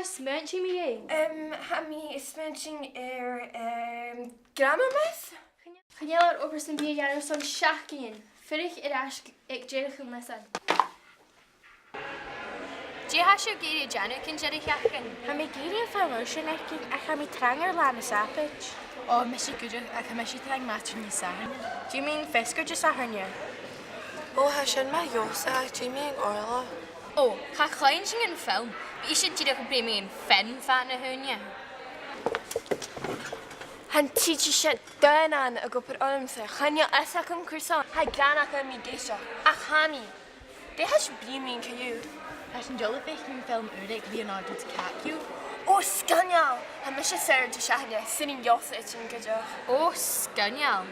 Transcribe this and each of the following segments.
smuintí mi é? Ha mi smuinting grammar myth? Gealladh obair san bí dhearar son seachaíonn. Firich asc ag Gealladh chun lesan. Dí seo géirí deanú cin suidheachadh? Ha mi géirí fáilsin a cha mi trangar lá na sapid. Ó, me sé gúireach a cha me sé trang matrin ní sahan. Do you mean fiscar just a herne? Oh, ha sin ma yosa ag Jamie ag Orla. Ó, cha chláinn sin an film. Bhí sé díad go bréimi an fin fan na húne. Han títe sé danan a go per ormsa. Chanja asa cum cursán. Ha granach a mi geisha. A chami. De has blimi cayu. Has an jolla bheith an film úreg Leonardo DiCaprio? Oh, scanial. Ha mi sé ser de shahne. Sinning yosa itchin gajo. Ó, scanial.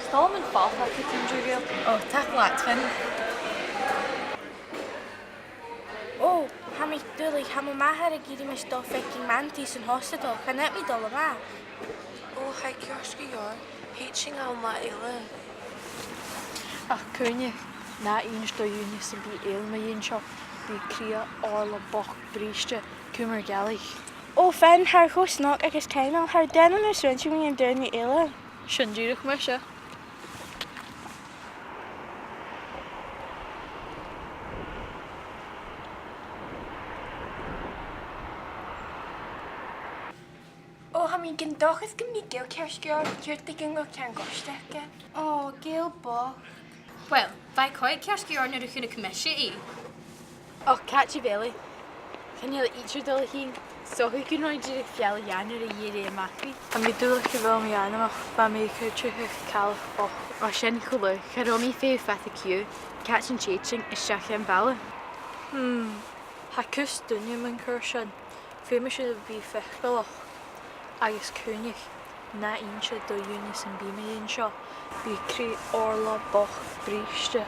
Stal yn ffalch ac ydyn drwy'r. Ó, tak laat fin. O, ha mi dwlig, ha mi mahar a giri mis do ffecking mantis yn hospital. Can net mi dol yma? Oh, ha kiosgi yor. Hitching al ma ila. Ach cúine ná aonas do dúine san bí éal ma dhéon seo bí cria Orla bhocd bríste cumar Gealladh. O, fen, haar chos nog agus cainal. Haar denan is rintje mi yn dyn i eile. Sin dúireach mar se. Oh, ha mi gyndochus gym mi gil kersgior. Cyrti gyngo can gosteke. O, gil bo. Wel, fai coed cersgi ornir a chuna cymysio i. O, catchy belly. Can you each dul hí so chu cyn rhaid i'r fial ianar a dhéir é macri. A mi dúlach go bhfuil mi anamach ba mi chuirtrithe calach och. O sin chula, charo mi fé fat a ciú, catch an chaching is seach an balla. Ha cus dunne man cur sin, fé me sydd bí fechgalach. Agus cúnich, na inse do dúine san bí me dhéon seo, bí crí Orla bhocd bríste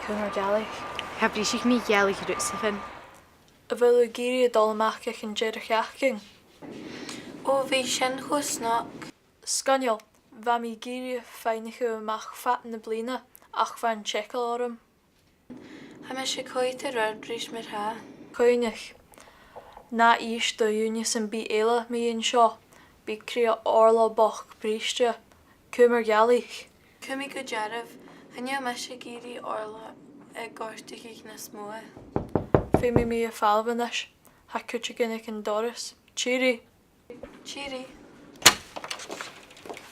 cumar Gealladh. Ha brísich mi Gealladh rút sa fin. A bhfuil géirí a dul amach ag an suidheachadh. Oh, vi sin chus nog. Scanial, bha mi géirí féiniche amach fat na blina ach bhain tsecail orm. Ha mi sé coit a rud rís mir ha. Cúnich, na ís do dúine san bí éile mi dhéon seo, bí cria Orla bhocd bríste cumar Gealladh. Cumi go jaraf. Hanya mi sé giri Orla ag gorstich na smóa. Fé mi a falvanis, ha cúte ginnig an doras. Cheery. Cheery.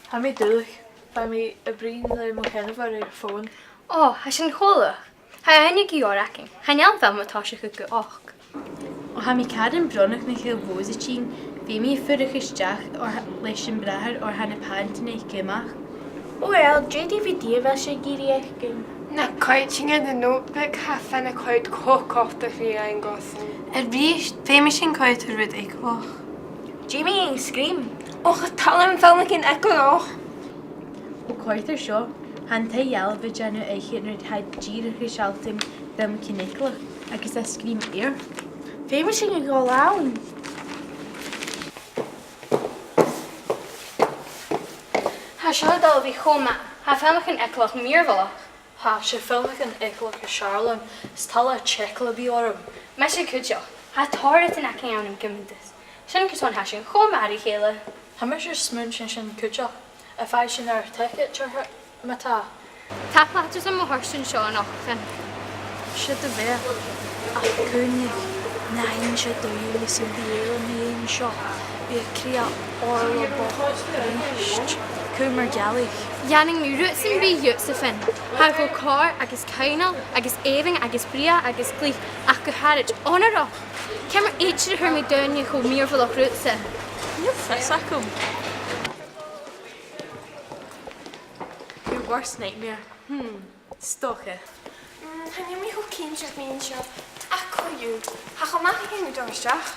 Ha mi dúlach, ba mi a brín le mo hennevar ar fón. Ó, ha sin cholach. Ha hainnig í oracin. Ha neall fel matá se go och. O ha mi cad yn bronach na chael fos y tîn, fe mi ffyrrych ysdiach o'r leis yn brahar o'r han y pant yn eich gymach. Wel, JDVD fel se giri eich gyn. Na coiting in the notebook ha fan a coit coch off the fi ein gossen. Rís fe mi sin coit a rud eich och. Jamie yn scream. Och, talan fel na gyn echo och. O coet ar sio, han ta ial fy janw eich yn rhaid haid gyr ych sialtym ddim cyniclach, ac ys ysgrym eir. Fe mi sy'n go lawn. Ha seo dal bhí chomma. Ha felmach an eclach mírvalach. Ha sé filmach an eiclach a Charlam, stala tsecail a bí orm. Me sé cúteach. Ha táirt an acin ann am gymyntas. Sin cosán ha sin chomma ar I chéile. Ha mi sé smún sin cúteach, a fai sin ar teicet ar matá. Tá platas am mhorsin seo an ochchan. Si a bheith, ach cúnich, na inse do dúine san bí éile mi dhéon seo, bí cria Orla bhocd bríste cumar Gealladh. Janning mi rút sin bí dút sa fin. Ha go cá agus cainal, agus éving, agus bria, agus glích ach go harid onarach. Cemar éitir hir mi daine go mírvalach rút sa. Níl fesacum. Your worst nightmare. Stocha. Hanya mi ho kinch at mi in shop. Ach, coiw. Ha chomach i gyn i dorstach.